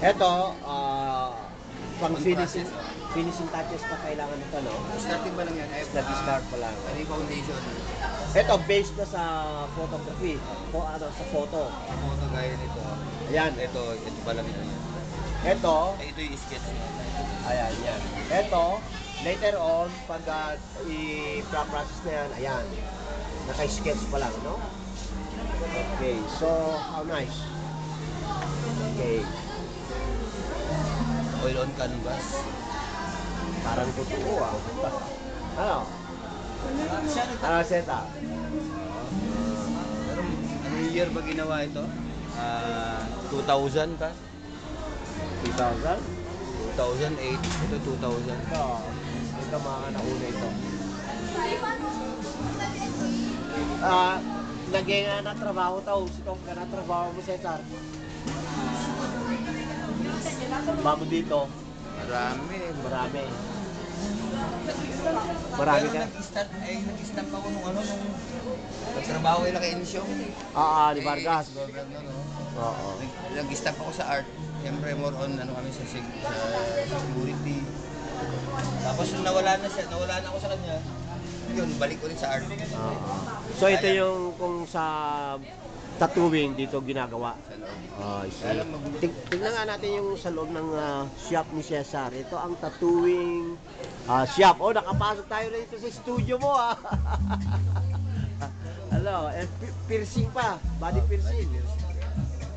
Ito, pang finishing touches pa kailangan nito, no? Starting pa lang yan. Nag-start pa lang. Ano yung foundation? Ito, based na sa photography. Sa photo. Photo gaya nito. Ayan. Ito pa lang yun. Ito, Ito yung sketch niya. ayan, yan. Ito, later on, pag i-process na yan, ayan. Naka-sketch pa lang, no? Okay, so, how nice. Okay. Oil on canvas. Parang totoo, ah. Ano? Ano, Seta? Anong year ba ginawa ito? 2000 ka? 2,000? 2008. Ito 2000. Ito mga nauna ito. Lagay nga na trabaho tao. Sito ka na trabaho mo, Cesar. Bago dito, Marami. marami. Marami Pero ka? nag-start ako nung nagtrabaho kayo kay Ensyong. Di Vargas. Governor, no? Oo. Nag-stop ako sa art. Siyempre, more on kami sa security. Tapos nung nawala na ako sa kanya, yun, balik ulit sa art. So ito yung kung sa tattooing dito ginagawa. Sa loob. I see. Kaya lang Tignan nga natin yung sa loob ng shop ni Cesar. Ito ang tattooing shop. Oh, nakapasok tayo rito sa studio mo, ah. Hello, piercing pa. Body piercing.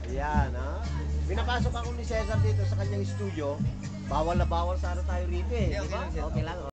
Ayan, ha. Pinapasok ako ni Cesar dito sa kanyang studio. Bawal na bawal sana tayo rito, eh. Okay Di ba? lang, sir. Okay lang.